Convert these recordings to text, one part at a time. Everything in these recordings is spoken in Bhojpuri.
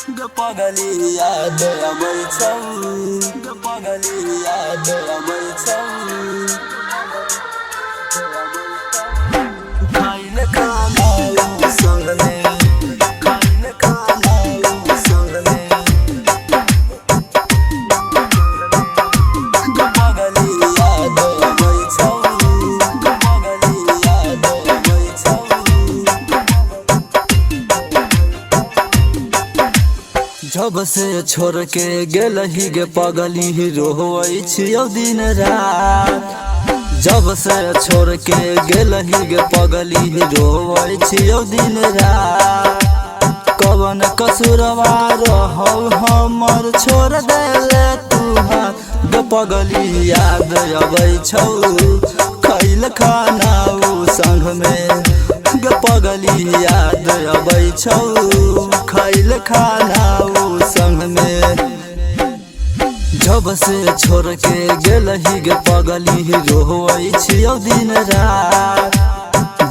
पगली याद अबै छौ पगली याद अबै छौ खाइले खाना सँगले खाइले खाना सँगले पगली याद अबै छौ पगली याद अबै छौ जब से छोड़ के गेलही गे पगली रोवै छियौ दिन रात। जब से छोड़ के गेलही गे पगली रोवै छियौ दिन रात। कवन कसुरवा रहौ हमर छोड़ देले तू गे पगली याद अबै छौ खैल खाना संग में गे पगली याद अबै छौ खैल खाना संग में। जब से छोड़ के गेलही गे पगली रोवै छियौ दिन रात।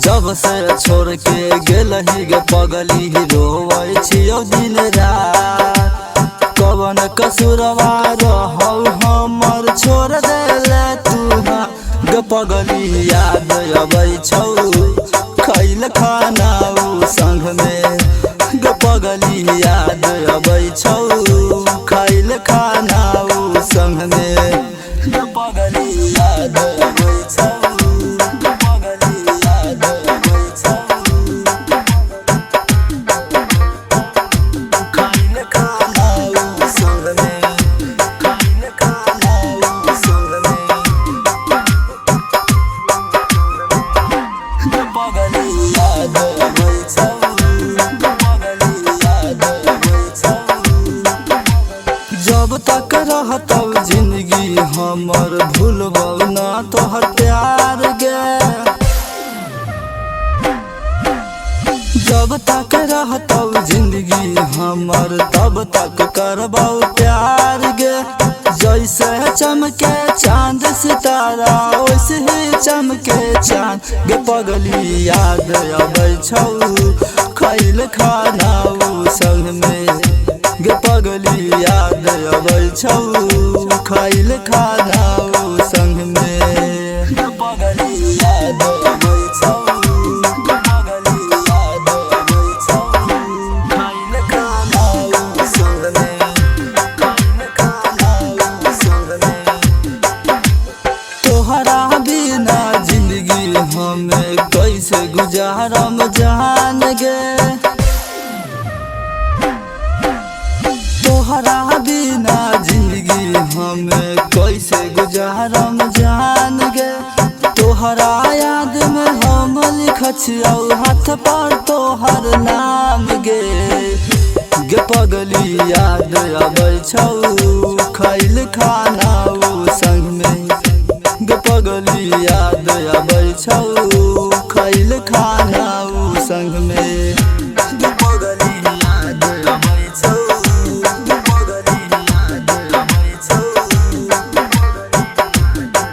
जब से छोड़ के गेलही गे पगली रोवै छियौ दिन रात। कवन कसुरवा रहौ हमर छोड़ देले तू गे पगली याद अबै छौ खैल खाना संग में गे पगली याद अबै छौ खैल खाना संग में गे पगली याद अबै छौ पगली याद अबै छौ खैल खाना संग में खैल खाना संग में गे पगली याद अबै छौ पगली याद अबै छौ। जब तक रहतौ जिंदगी हमर भूलबौ ना तोहर प्यार गे। जब तक रहतौ जिंदगी हमर तब तक करबौ प्यार गे। जैसे चमके चांद सितारा वैसे ही चमके चांद गे पगली याद अबै छौ खैल खाना संग में गे पगली याद अबै छौ खैल खाना संग में गे पगली याद अबै छौ पगली याद अबै छौ खैल खाना संग में खैल खाना संग में। तोहरा बिना जिंदगी हमें कैसे गुजारम जान गे। तोहरा बिना जिंदगी हमें कैसे गुजारम जान गे। तोहरा याद में हम लिखै छियौ हाथ पर तोहर नाम गे। गे पगली याद अबै छौ खैल खाना संग में गे पगली याद अबै छौ खैल खाना संग में गे पगली याद अबै छौ गे पगली याद अबै छौ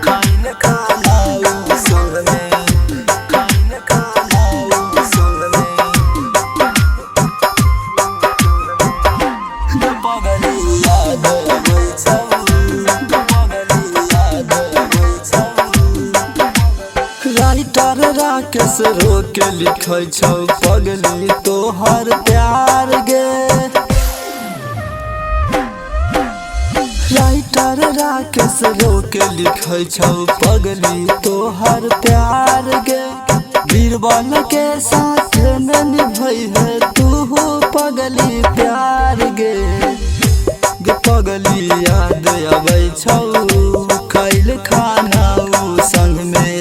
खैल खाना संग में खैल खाना संग में गे पगली याद अबै छौ पगली याद अबै छौ। राइटर राकेश रोक लिखै छौ पगली तोहर प्यार गे। राइटर राकेश रोक लिखै छौ पगली तोहर प्यार गे। बीरबल के साथ में निभै है तू पगली प्यार गे। गे पगली याद अबै छौ खैल खाना संग में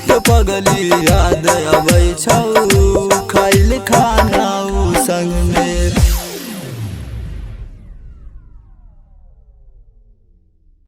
गे पगली याद अबै छौ खैल खाना संग में।